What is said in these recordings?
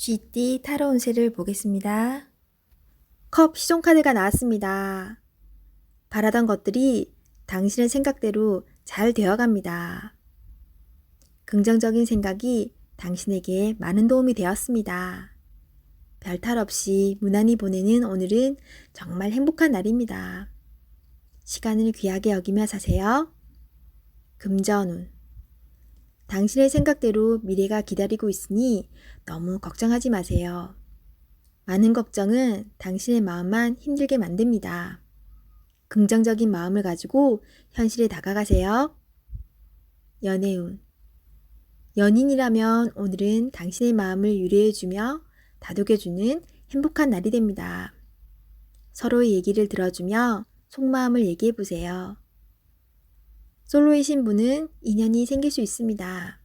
쥐띠 타로 운세를 보겠습니다. 컵 시종카드가 나왔습니다. 바라던 것들이 당신의 생각대로 잘 되어갑니다. 긍정적인 생각이 당신에게 많은 도움이 되었습니다. 별탈 없이 무난히 보내는 오늘은 정말 행복한 날입니다. 시간을 귀하게 여기며 사세요. 금전운. 당신의 생각대로 미래가 기다리고 있으니 너무 걱정하지 마세요. 많은 걱정은 당신의 마음만 힘들게 만듭니다. 긍정적인 마음을 가지고 현실에 다가가세요. 연애운. 연인이라면 오늘은 당신의 마음을 유래해주며 다독여주는 행복한 날이 됩니다. 서로의 얘기를 들어주며 속마음을 얘기해보세요. 솔로이신 분은 인연이 생길 수 있습니다.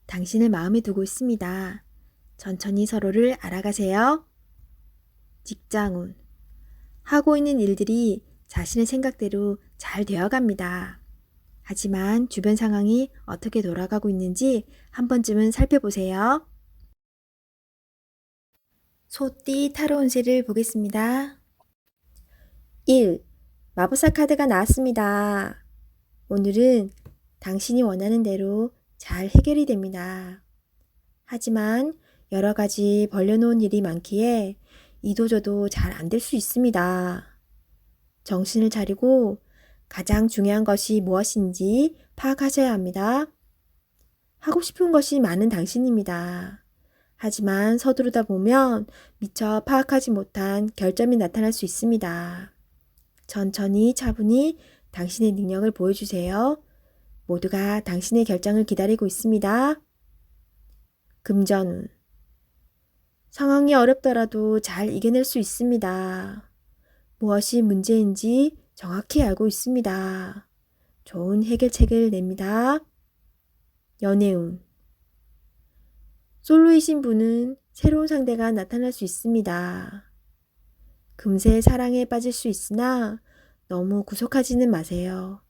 당신을 마음에 두고 있습니다. 천천히 서로를 알아가세요. 직장운. 하고 있는 일들이 자신의 생각대로 잘 되어갑니다. 하지만 주변 상황이 어떻게 돌아가고 있는지 한 번쯤은 살펴보세요. 소띠 타로 운세를 보겠습니다. 1. 마법사 카드가 나왔습니다. 오늘은 당신이 원하는 대로 잘 해결이 됩니다. 하지만 여러 가지 벌려놓은 일이 많기에 이도저도 잘 안 될 수 있습니다. 정신을 차리고 가장 중요한 것이 무엇인지 파악하셔야 합니다. 하고 싶은 것이 많은 당신입니다. 하지만 서두르다 보면 미처 파악하지 못한 결점이 나타날 수 있습니다. 천천히 차분히 당신의 능력을 보여주세요. 모두가 당신의 결정을 기다리고 있습니다. 금전운. 상황이 어렵더라도 잘 이겨낼 수 있습니다. 무엇이 문제인지 정확히 알고 있습니다. 좋은 해결책을 냅니다. 연애운. 솔로이신 분은 새로운 상대가 나타날 수 있습니다. 금세 사랑에 빠질 수 있으나 너무 구속하지는 마세요.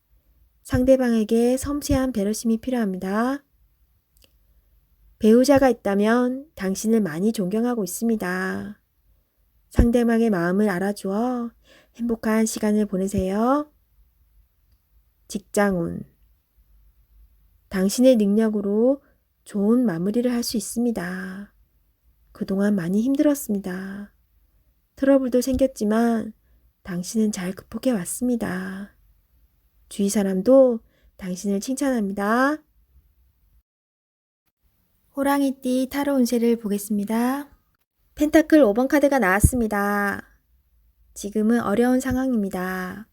상대방에게 섬세한 배려심이 필요합니다. 배우자가 있다면 당신을 많이 존경하고 있습니다. 상대방의 마음을 알아주어 행복한 시간을 보내세요. 직장운. 당신의 능력으로 좋은 마무리를 할 수 있습니다. 그동안 많이 힘들었습니다. 트러블도 생겼지만 당신은 잘 극복해 왔습니다. 주위 사람도 당신을 칭찬합니다. 호랑이띠 타로 운세를 보겠습니다. 펜타클 5번 카드가 나왔습니다. 지금은 어려운 상황입니다.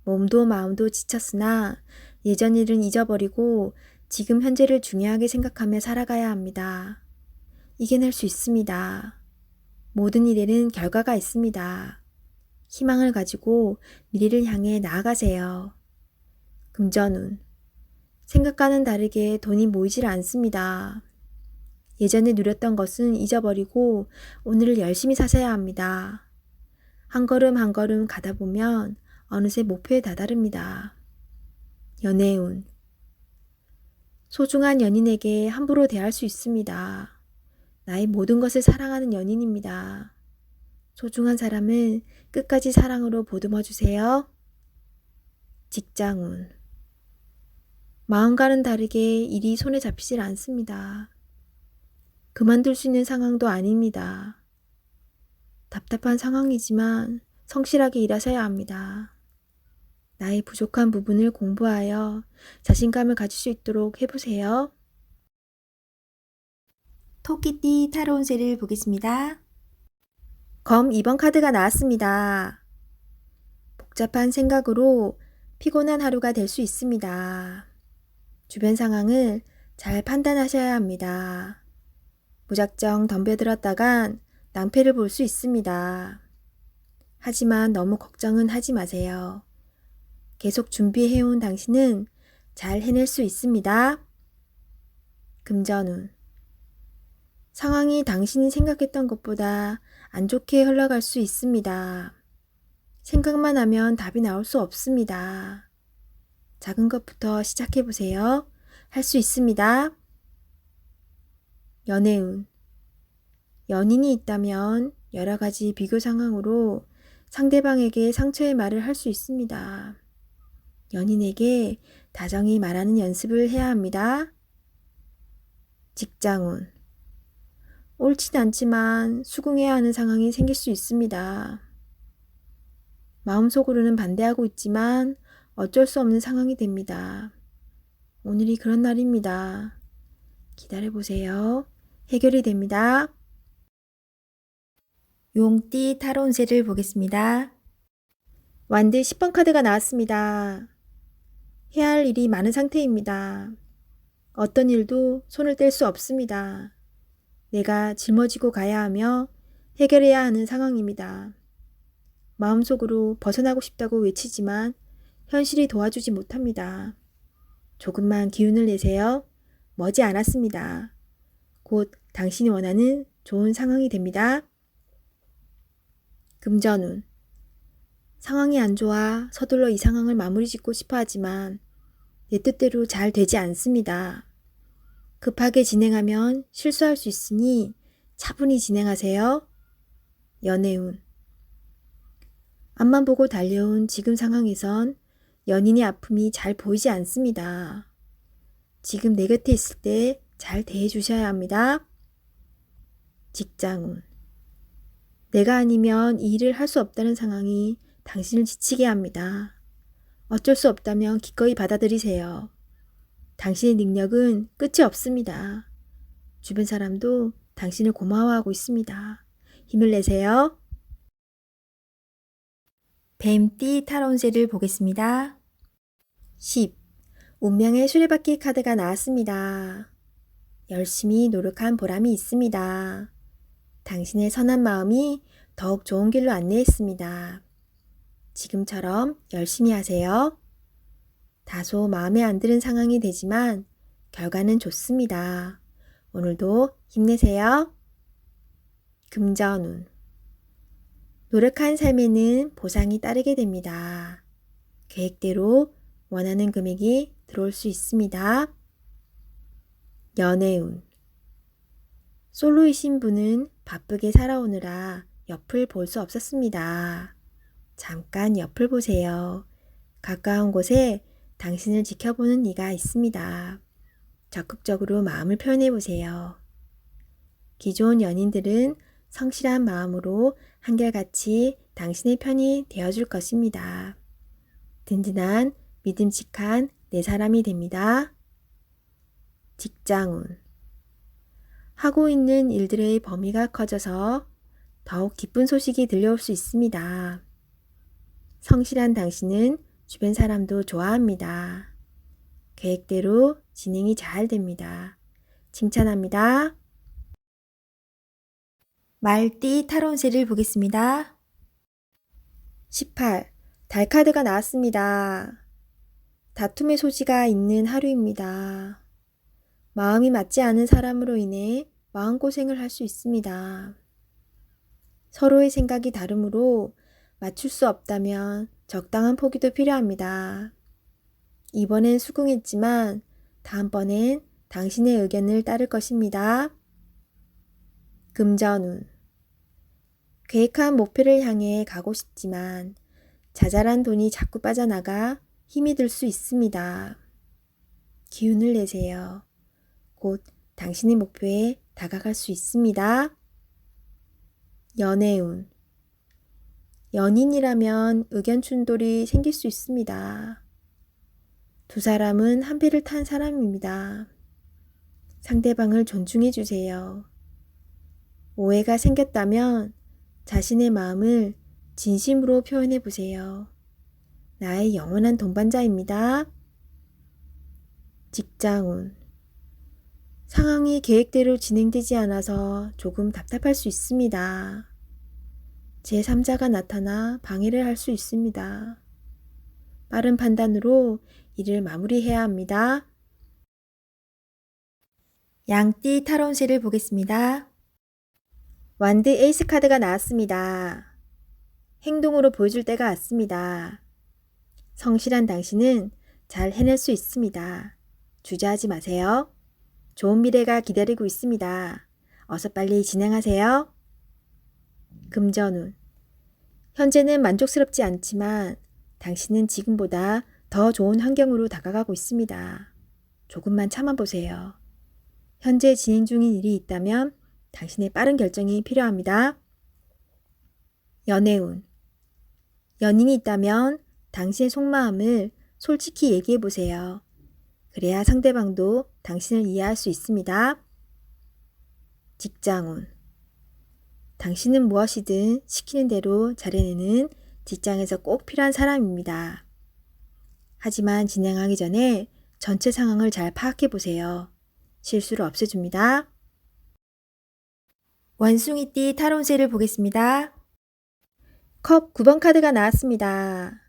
몸도 마음도 지쳤으나 예전 일은 잊어버리고 지금 현재를 중요하게 생각하며 살아가야 합니다. 이겨낼 수 있습니다. 모든 일에는 결과가 있습니다. 희망을 가지고 미래를 향해 나아가세요. 금전운. 생각과는 다르게 돈이 모이질 않습니다. 예전에 누렸던 것은 잊어버리고 오늘을 열심히 사셔야 합니다. 한 걸음 한 걸음 가다 보면 어느새 목표에 다다릅니다. 연애운. 소중한 연인에게 함부로 대할 수 있습니다. 나의 모든 것을 사랑하는 연인입니다. 소중한 사람은 끝까지 사랑으로 보듬어 주세요. 직장운. 마음과는 다르게 일이 손에 잡히질 않습니다. 그만둘 수 있는 상황도 아닙니다. 답답한 상황이지만 성실하게 일하셔야 합니다. 나의 부족한 부분을 공부하여 자신감을 가질 수 있도록 해보세요. 토끼띠 타로 운세를 보겠습니다. 검 2번 카드가 나왔습니다. 복잡한 생각으로 피곤한 하루가 될 수 있습니다. 주변 상황을 잘 판단하셔야 합니다. 무작정 덤벼들었다간 낭패를 볼 수 있습니다. 하지만 너무 걱정은 하지 마세요. 계속 준비해온 당신은 잘 해낼 수 있습니다. 금전운. 상황이 당신이 생각했던 것보다 안 좋게 흘러갈 수 있습니다. 생각만 하면 답이 나올 수 없습니다. 작은 것부터 시작해보세요. 할 수 있습니다. 연애운. 연인이 있다면 여러 가지 비교 상황으로 상대방에게 상처의 말을 할 수 있습니다. 연인에게 다정히 말하는 연습을 해야 합니다. 직장운. 옳진 않지만 수긍해야 하는 상황이 생길 수 있습니다. 마음속으로는 반대하고 있지만 어쩔 수 없는 상황이 됩니다. 오늘이 그런 날입니다. 기다려보세요. 해결이 됩니다. 용띠 타로 운세를 보겠습니다. 완드 10번 카드가 나왔습니다. 해야 할 일이 많은 상태입니다. 어떤 일도 손을 뗄 수 없습니다. 내가 짊어지고 가야 하며 해결해야 하는 상황입니다. 마음속으로 벗어나고 싶다고 외치지만 현실이 도와주지 못합니다. 조금만 기운을 내세요. 머지 않았습니다. 곧 당신이 원하는 좋은 상황이 됩니다. 금전운. 상황이 안 좋아 서둘러 이 상황을 마무리 짓고 싶어 하지만 내 뜻대로 잘 되지 않습니다. 급하게 진행하면 실수할 수 있으니 차분히 진행하세요. 연애운. 앞만 보고 달려온 지금 상황에선 연인의 아픔이 잘 보이지 않습니다. 지금 내 곁에 있을 때 잘 대해 주셔야 합니다. 직장운. 내가 아니면 이 일을 할 수 없다는 상황이 당신을 지치게 합니다. 어쩔 수 없다면 기꺼이 받아들이세요. 당신의 능력은 끝이 없습니다. 주변 사람도 당신을 고마워하고 있습니다. 힘을 내세요. 뱀띠 타로 운세를 보겠습니다. 10. 운명의 수레바퀴 카드가 나왔습니다. 열심히 노력한 보람이 있습니다. 당신의 선한 마음이 더욱 좋은 길로 안내했습니다. 지금처럼 열심히 하세요. 다소 마음에 안 드는 상황이 되지만 결과는 좋습니다. 오늘도 힘내세요. 금전운. 노력한 삶에는 보상이 따르게 됩니다. 계획대로 원하는 금액이 들어올 수 있습니다. 연애운. 솔로이신 분은 바쁘게 살아오느라 옆을 볼 수 없었습니다. 잠깐 옆을 보세요. 가까운 곳에 당신을 지켜보는 이가 있습니다. 적극적으로 마음을 표현해 보세요. 기존 연인들은 성실한 마음으로 한결같이 당신의 편이 되어줄 것입니다. 든든한 믿음직한 내 사람이 됩니다. 직장운. 하고 있는 일들의 범위가 커져서 더욱 기쁜 소식이 들려올 수 있습니다. 성실한 당신은 주변 사람도 좋아합니다. 계획대로 진행이 잘 됩니다. 칭찬합니다. 말띠 타로 운세를 보겠습니다. 18. 달 카드가 나왔습니다. 다툼의 소지가 있는 하루입니다. 마음이 맞지 않은 사람으로 인해 마음고생을 할 수 있습니다. 서로의 생각이 다르므로 맞출 수 없다면 적당한 포기도 필요합니다. 이번엔 수긍했지만 다음번엔 당신의 의견을 따를 것입니다. 금전운. 계획한 목표를 향해 가고 싶지만 자잘한 돈이 자꾸 빠져나가 힘이 들 수 있습니다. 기운을 내세요. 곧 당신의 목표에 다가갈 수 있습니다. 연애운. 연인이라면 의견 충돌이 생길 수 있습니다. 두 사람은 한 배를 탄 사람입니다. 상대방을 존중해 주세요. 오해가 생겼다면 자신의 마음을 진심으로 표현해 보세요. 나의 영원한 동반자입니다. 직장운. 상황이 계획대로 진행되지 않아서 조금 답답할 수 있습니다. 제3자가 나타나 방해를 할 수 있습니다. 빠른 판단으로 일을 마무리해야 합니다. 양띠 타로 운세를 보겠습니다. 완드 에이스 카드가 나왔습니다. 행동으로 보여줄 때가 왔습니다. 성실한 당신은 잘 해낼 수 있습니다. 주저하지 마세요. 좋은 미래가 기다리고 있습니다. 어서 빨리 진행하세요. 금전운. 현재는 만족스럽지 않지만 당신은 지금보다 더 좋은 환경으로 다가가고 있습니다. 조금만 참아보세요. 현재 진행 중인 일이 있다면 당신의 빠른 결정이 필요합니다. 연애운. 연인이 있다면 당신의 속마음을 솔직히 얘기해보세요. 그래야 상대방도 당신을 이해할 수 있습니다. 직장운. 당신은 무엇이든 시키는 대로 잘해내는 직장에서 꼭 필요한 사람입니다. 하지만 진행하기 전에 전체 상황을 잘 파악해보세요. 실수를 없애줍니다. 원숭이띠 타로운세를 보겠습니다. 컵 9번 카드가 나왔습니다.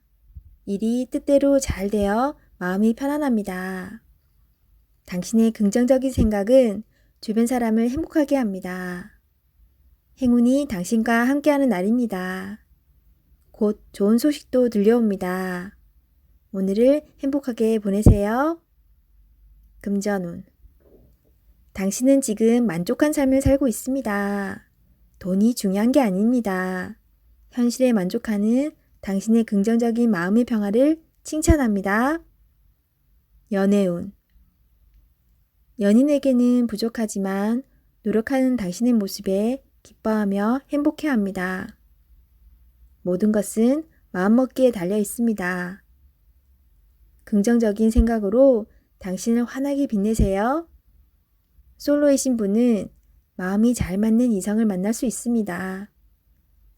일이 뜻대로 잘 되어 마음이 편안합니다. 당신의 긍정적인 생각은 주변 사람을 행복하게 합니다. 행운이 당신과 함께하는 날입니다. 곧 좋은 소식도 들려옵니다. 오늘을 행복하게 보내세요. 금전운. 당신은 지금 만족한 삶을 살고 있습니다. 돈이 중요한 게 아닙니다. 현실에 만족하는 당신의 긍정적인 마음의 평화를 칭찬합니다. 연애운. 연인에게는 부족하지만 노력하는 당신의 모습에 기뻐하며 행복해합니다. 모든 것은 마음먹기에 달려 있습니다. 긍정적인 생각으로 당신을 환하게 빛내세요. 솔로이신 분은 마음이 잘 맞는 이성을 만날 수 있습니다.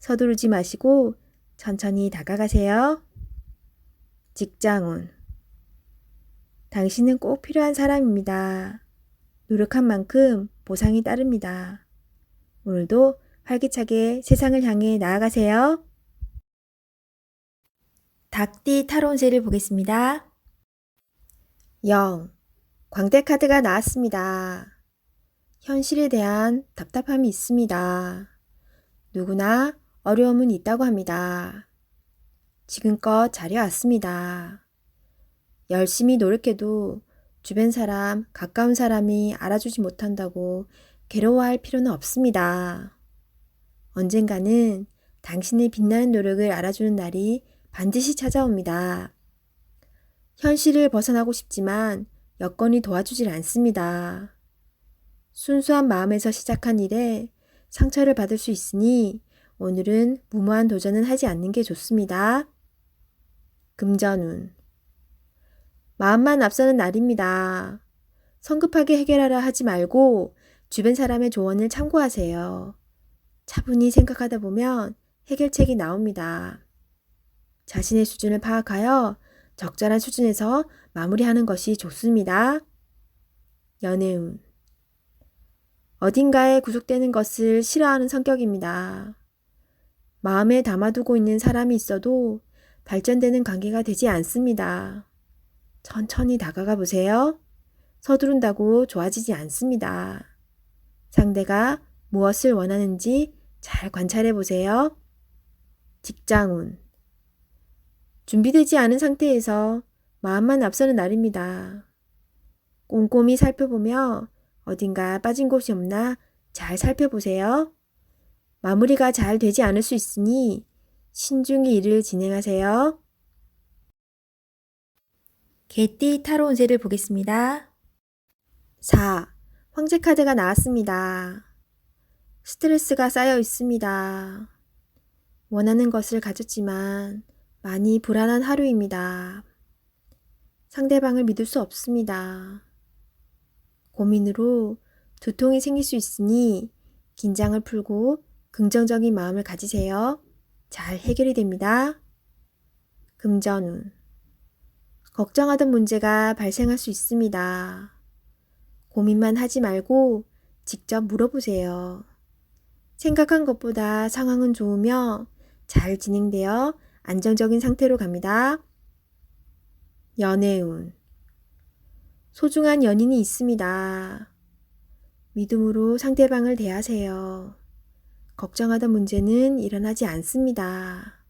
서두르지 마시고 천천히 다가가세요. 직장운. 당신은 꼭 필요한 사람입니다. 노력한 만큼 보상이 따릅니다. 오늘도 활기차게 세상을 향해 나아가세요. 닭띠 타로운세를 보겠습니다. 0. 광대 카드가 나왔습니다. 현실에 대한 답답함이 있습니다. 누구나 어려움은 있다고 합니다. 지금껏 잘해왔습니다. 열심히 노력해도 주변 사람, 가까운 사람이 알아주지 못한다고 괴로워할 필요는 없습니다. 언젠가는 당신의 빛나는 노력을 알아주는 날이 반드시 찾아옵니다. 현실을 벗어나고 싶지만 여건이 도와주질 않습니다. 순수한 마음에서 시작한 일에 상처를 받을 수 있으니 오늘은 무모한 도전은 하지 않는 게 좋습니다. 금전운. 마음만 앞서는 날입니다. 성급하게 해결하려 하지 말고 주변 사람의 조언을 참고하세요. 차분히 생각하다 보면 해결책이 나옵니다. 자신의 수준을 파악하여 적절한 수준에서 마무리하는 것이 좋습니다. 연애운. 어딘가에 구속되는 것을 싫어하는 성격입니다. 마음에 담아두고 있는 사람이 있어도 발전되는 관계가 되지 않습니다. 천천히 다가가 보세요. 서두른다고 좋아지지 않습니다. 상대가 무엇을 원하는지 잘 관찰해 보세요. 직장운. 준비되지 않은 상태에서 마음만 앞서는 날입니다. 꼼꼼히 살펴보며 어딘가 빠진 곳이 없나 잘 살펴보세요. 마무리가 잘 되지 않을 수 있으니 신중히 일을 진행하세요. 개띠 타로운세를 보겠습니다. 4. 황제 카드가 나왔습니다. 스트레스가 쌓여 있습니다. 원하는 것을 가졌지만 많이 불안한 하루입니다. 상대방을 믿을 수 없습니다. 고민으로 두통이 생길 수 있으니 긴장을 풀고 긍정적인 마음을 가지세요. 잘 해결이 됩니다. 금전운. 걱정하던 문제가 발생할 수 있습니다. 고민만 하지 말고 직접 물어보세요. 생각한 것보다 상황은 좋으며 잘 진행되어 안정적인 상태로 갑니다. 연애운. 소중한 연인이 있습니다. 믿음으로 상대방을 대하세요. 걱정하던 문제는 일어나지 않습니다.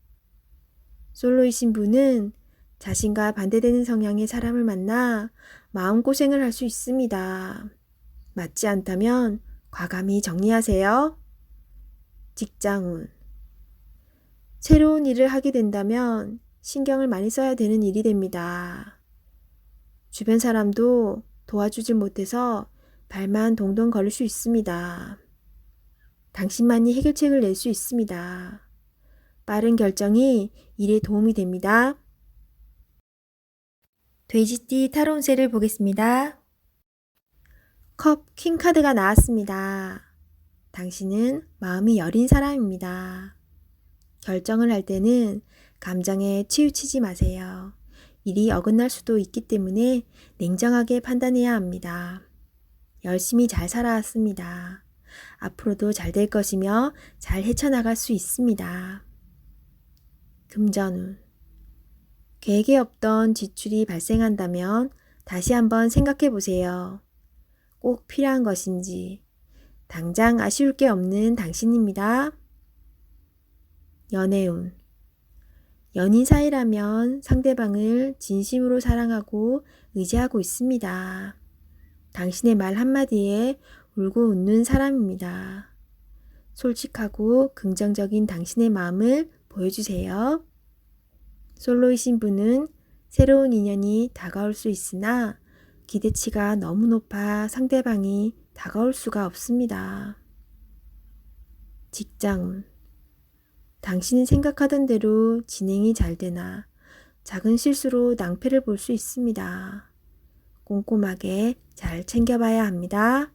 솔로이신 분은 자신과 반대되는 성향의 사람을 만나 마음고생을 할 수 있습니다. 맞지 않다면 과감히 정리하세요. 직장운. 새로운 일을 하게 된다면 신경을 많이 써야 되는 일이 됩니다. 주변 사람도 도와주질 못해서 발만 동동 걸릴 수 있습니다. 당신만이 해결책을 낼 수 있습니다. 빠른 결정이 일에 도움이 됩니다. 돼지띠 타로 운세를 보겠습니다. 컵 퀸카드가 나왔습니다. 당신은 마음이 여린 사람입니다. 결정을 할 때는 감정에 치우치지 마세요. 일이 어긋날 수도 있기 때문에 냉정하게 판단해야 합니다. 열심히 잘 살아왔습니다. 앞으로도 잘 될 것이며 잘 헤쳐나갈 수 있습니다. 금전운. 계획에 없던 지출이 발생한다면 다시 한번 생각해 보세요. 꼭 필요한 것인지. 당장 아쉬울 게 없는 당신입니다. 연애운. 연인 사이라면 상대방을 진심으로 사랑하고 의지하고 있습니다. 당신의 말 한마디에 울고 웃는 사람입니다. 솔직하고 긍정적인 당신의 마음을 보여주세요. 솔로이신 분은 새로운 인연이 다가올 수 있으나 기대치가 너무 높아 상대방이 다가올 수가 없습니다. 직장운. 당신이 생각하던 대로 진행이 잘 되나 작은 실수로 낭패를 볼 수 있습니다. 꼼꼼하게 잘 챙겨봐야 합니다.